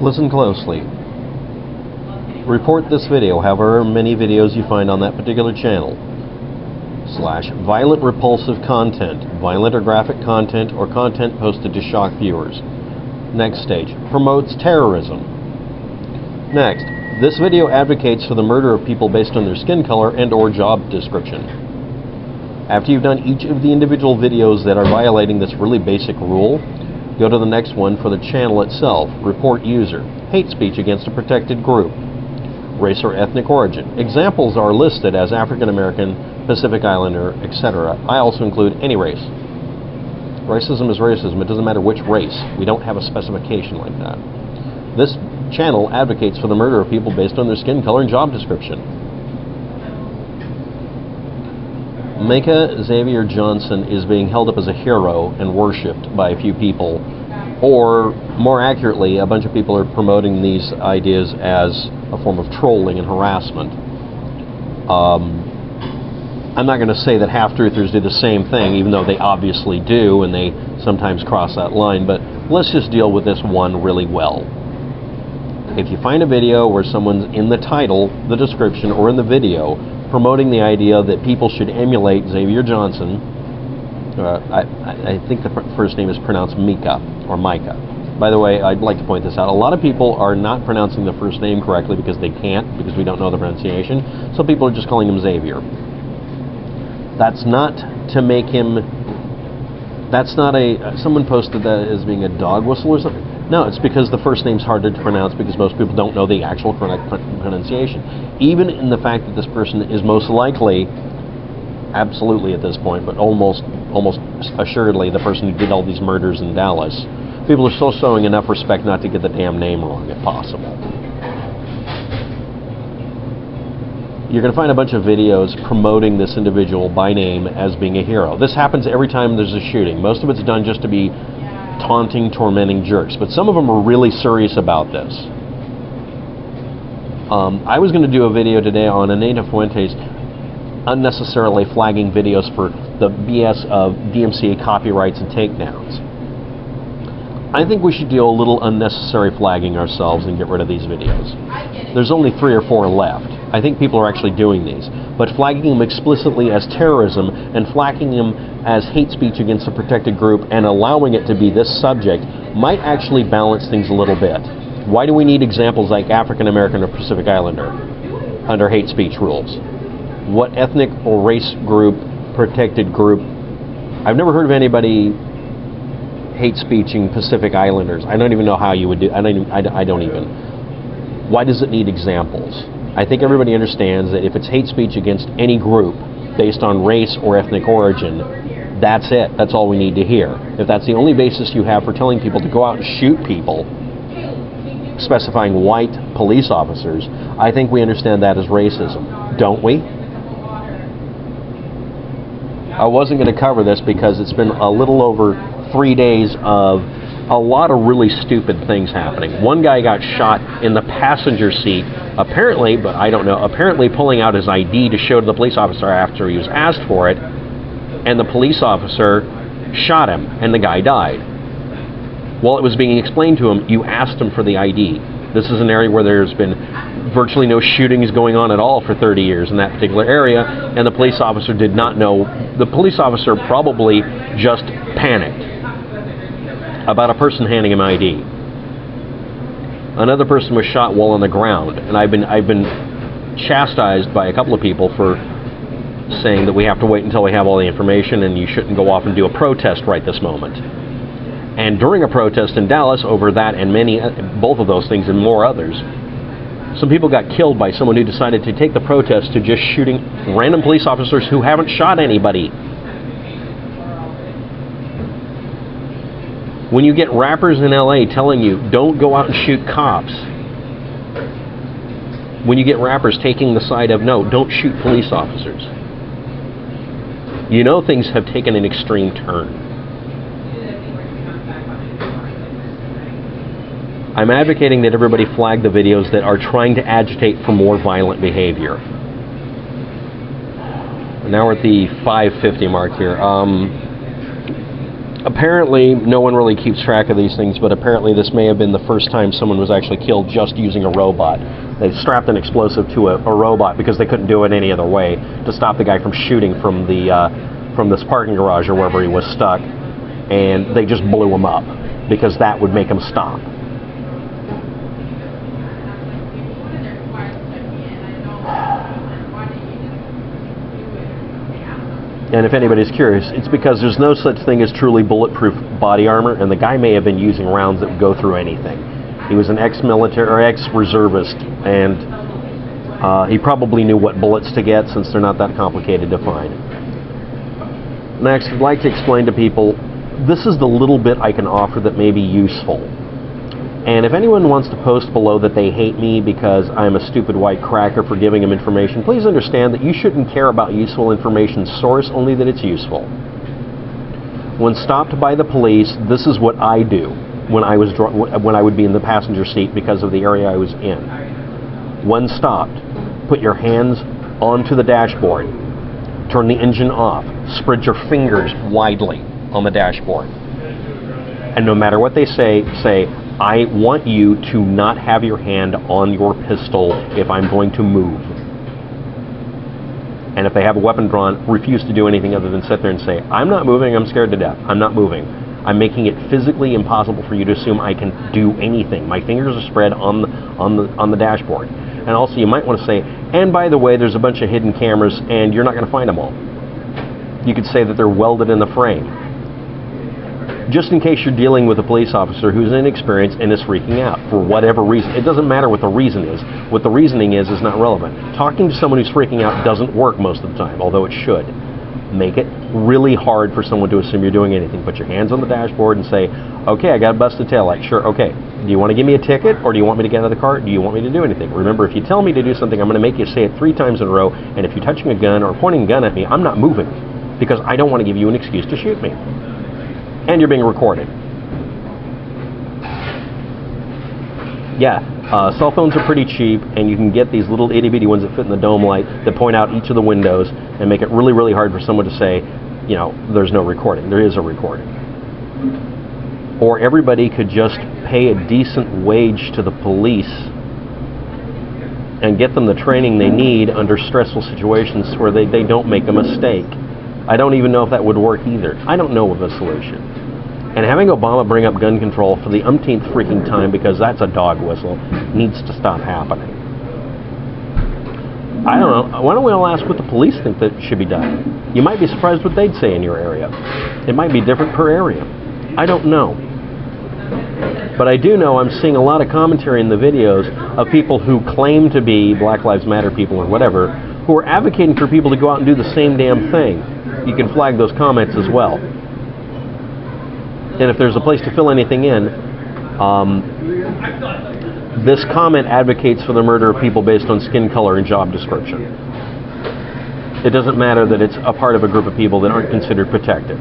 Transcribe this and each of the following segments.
Listen closely. Report this video, however many videos you find on that particular channel, / violent repulsive content, violent or graphic content, or content posted to shock viewers. Next stage, promotes terrorism. Next, this video advocates for the murder of people based on their skin color and or job description. After you've done each of the individual videos that are violating this really basic rule, go to the next one for the channel itself. Report user, hate speech against a protected group, race or ethnic origin. Examples are listed as African American, Pacific Islander, etc. I also include any race. Racism is racism. It doesn't matter which race. We don't have a specification like that. This channel advocates for the murder of people based on their skin color and job description. Micah Xavier Johnson is being held up as a hero and worshipped by a few people, or more accurately, a bunch of people are promoting these ideas as a form of trolling and harassment. I'm not going to say that half-truthers do the same thing, even though they obviously do, and they sometimes cross that line, but let's just deal with this one really well. If you find a video where someone's in the title, the description, or in the video promoting the idea that people should emulate Xavier Johnson, I think the first name is pronounced Micah, or Micah. By the way, I'd like to point this out. A lot of people are not pronouncing the first name correctly because they can't, because we don't know the pronunciation. Some people are just calling him Xavier. That's not to make him... That's not a... Someone posted that as being a dog whistle or something. No, it's because the first name's harder to pronounce because most people don't know the actual correct pronunciation. Even in the fact that this person is most likely, absolutely at this point, but almost assuredly the person who did all these murders in Dallas, people are still showing enough respect not to get the damn name wrong, if possible. You're going to find a bunch of videos promoting this individual by name as being a hero. This happens every time there's a shooting. Most of it's done just to be taunting, tormenting jerks, but some of them are really serious about this. I was going to do a video today on Anita Fuentes unnecessarily flagging videos for the BS of DMCA copyrights and takedowns. I think we should do a little unnecessary flagging ourselves and get rid of these videos. There's only 3 or 4 left. I think people are actually doing these. But flagging them explicitly as terrorism and flagging them as hate speech against a protected group and allowing it to be this subject might actually balance things a little bit. Why do we need examples like African American or Pacific Islander under hate speech rules? What ethnic or race group, protected group? I've never heard of anybody hate speeching Pacific Islanders. I don't even know how you would do. I don't even. Why does it need examples? I think everybody understands that if it's hate speech against any group based on race or ethnic origin, that's it. That's all we need to hear. If that's the only basis you have for telling people to go out and shoot people, specifying white police officers, I think we understand that as racism, don't we? I wasn't going to cover this because it's been a little over 3 days of a lot of really stupid things happening. One guy got shot in the passenger seat, apparently, but I don't know, apparently pulling out his ID to show to the police officer after he was asked for it, and the police officer shot him, and the guy died. While it was being explained to him, you asked him for the ID. This is an area where there's been virtually no shootings going on at all for 30 years in that particular area, and the police officer did not know. The police officer probably just panicked about a person handing him ID. Another person was shot while on the ground, and I've been chastised by a couple of people for saying that we have to wait until we have all the information and you shouldn't go off and do a protest right this moment. And during a protest in Dallas over that and both of those things and more others, some people got killed by someone who decided to take the protest to just shooting random police officers who haven't shot anybody. When you get rappers in LA telling you, don't go out and shoot cops. When you get rappers taking the side of, no, don't shoot police officers. You know things have taken an extreme turn. I'm advocating that everybody flag the videos that are trying to agitate for more violent behavior. Now we're at the 5:50 mark here. apparently, no one really keeps track of these things, but apparently this may have been the first time someone was actually killed just using a robot. They strapped an explosive to a robot because they couldn't do it any other way to stop the guy from shooting from this parking garage or wherever he was stuck, and they just blew him up because that would make him stop. And if anybody's curious, it's because there's no such thing as truly bulletproof body armor, and the guy may have been using rounds that would go through anything. He was an ex-military or ex-reservist, and he probably knew what bullets to get since they're not that complicated to find. Next, I'd like to explain to people, this is the little bit I can offer that may be useful. And if anyone wants to post below that they hate me because I'm a stupid white cracker for giving them information, please understand that you shouldn't care about useful information source, only that it's useful. When stopped by the police, this is what I do when I would be in the passenger seat because of the area I was in. When stopped, put your hands onto the dashboard, turn the engine off, spread your fingers widely on the dashboard, and no matter what they say, I want you to not have your hand on your pistol if I'm going to move. And if they have a weapon drawn, refuse to do anything other than sit there and say, I'm not moving, I'm scared to death, I'm not moving. I'm making it physically impossible for you to assume I can do anything. My fingers are spread on the dashboard. And also you might want to say, and by the way, there's a bunch of hidden cameras and you're not going to find them all. You could say that they're welded in the frame. Just in case you're dealing with a police officer who's inexperienced and is freaking out for whatever reason. It doesn't matter what the reason is. What the reasoning is not relevant. Talking to someone who's freaking out doesn't work most of the time, although it should. Make it really hard for someone to assume you're doing anything. Put your hands on the dashboard and say, okay, I got a busted taillight. Sure, okay. Do you want to give me a ticket or do you want me to get out of the car? Do you want me to do anything? Remember, if you tell me to do something, I'm going to make you say it 3 times in a row, and if you're touching a gun or pointing a gun at me, I'm not moving because I don't want to give you an excuse to shoot me. And you're being recorded. Yeah, cell phones are pretty cheap, and you can get these little itty-bitty ones that fit in the dome light that point out each of the windows and make it really, really hard for someone to say, you know, there's no recording. There is a recording. Or everybody could just pay a decent wage to the police and get them the training they need under stressful situations where they don't make a mistake. I don't even know if that would work either. I don't know of a solution. And having Obama bring up gun control for the umpteenth freaking time, because that's a dog whistle, needs to stop happening. I don't know. Why don't we all ask what the police think that should be done? You might be surprised what they'd say in your area. It might be different per area. I don't know. But I do know I'm seeing a lot of commentary in the videos of people who claim to be Black Lives Matter people or whatever, who are advocating for people to go out and do the same damn thing. You can flag those comments as well. And if there's a place to fill anything in, this comment advocates for the murder of people based on skin color and job description. It doesn't matter that it's a part of a group of people that aren't considered protected.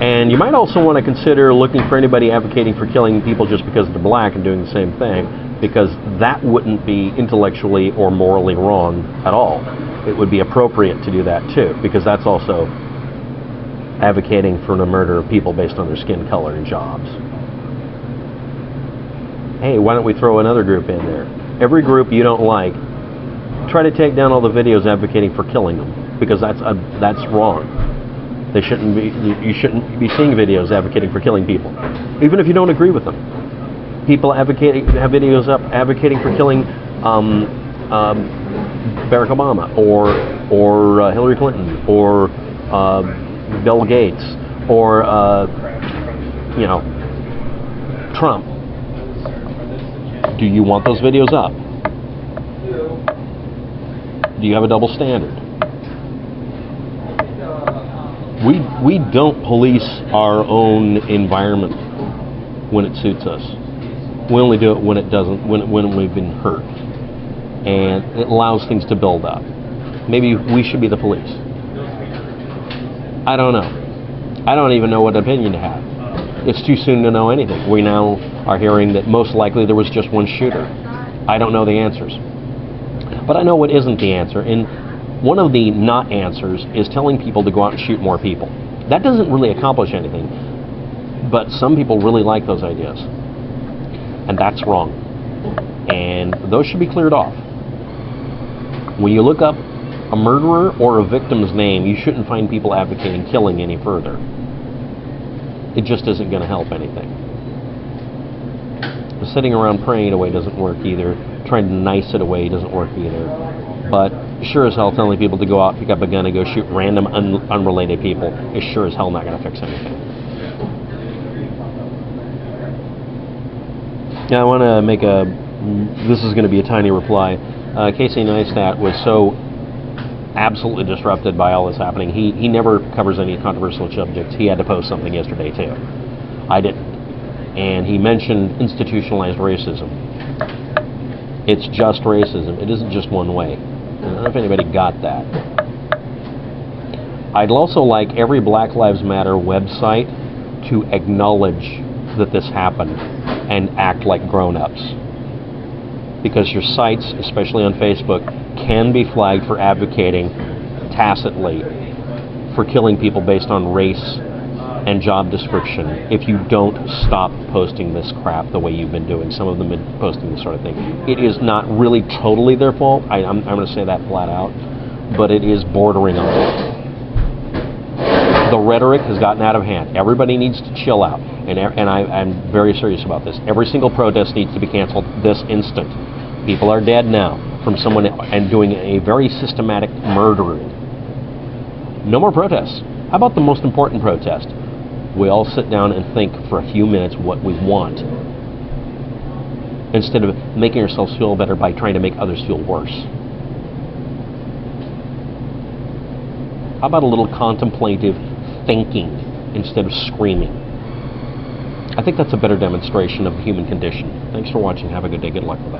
And you might also want to consider looking for anybody advocating for killing people just because they're black and doing the same thing, because that wouldn't be intellectually or morally wrong at all. It would be appropriate to do that too, because that's also advocating for the murder of people based on their skin color and jobs. Hey, why don't we throw another group in there? Every group you don't like, try to take down all the videos advocating for killing them, because that's wrong. You shouldn't be seeing videos advocating for killing people, even if you don't agree with them. People have videos up advocating for killing Barack Obama or Hillary Clinton or Bill Gates or you know, Trump. Do you want those videos up? Do you have a double standard? We don't police our own environment when it suits us. We only do it when it doesn't, when we've been hurt. And it allows things to build up. Maybe we should be the police. I don't know. I don't even know what opinion to have. It's too soon to know anything. We now are hearing that most likely there was just one shooter. I don't know the answers. But I know what isn't the answer. And One of the not answers is telling people to go out and shoot more people. That doesn't really accomplish anything, but some people really like those ideas. And that's wrong. And those should be cleared off. When you look up a murderer or a victim's name, you shouldn't find people advocating killing any further. It just isn't going to help anything. Sitting around praying it away doesn't work either. Trying to nice it away doesn't work either. But sure as hell telling people to go out, pick up a gun, and go shoot random unrelated people is sure as hell not going to fix anything. Now I want to make this is going to be a tiny reply. Casey Neistat was so absolutely disrupted by all this happening. He never covers any controversial subjects. He had to post something yesterday too. I didn't. And he mentioned institutionalized racism. It's just racism. It isn't just one way. I don't know if anybody got that. I'd also like every Black Lives Matter website to acknowledge that this happened and act like grown-ups. Because your sites, especially on Facebook, can be flagged for advocating tacitly for killing people based on race and job description if you don't stop posting this crap the way you've been doing. Some of them have been posting this sort of thing. It is not really totally their fault. I'm going to say that flat out. But it is bordering on it. The rhetoric has gotten out of hand. Everybody needs to chill out. And I'm very serious about this. Every single protest needs to be canceled this instant. People are dead now from someone and doing a very systematic murdering. No more protests. How about the most important protest? We all sit down and think for a few minutes what we want, instead of making ourselves feel better by trying to make others feel worse. How about a little contemplative thinking instead of screaming? I think that's a better demonstration of the human condition. Thanks for watching. Have a good day. Good luck with that.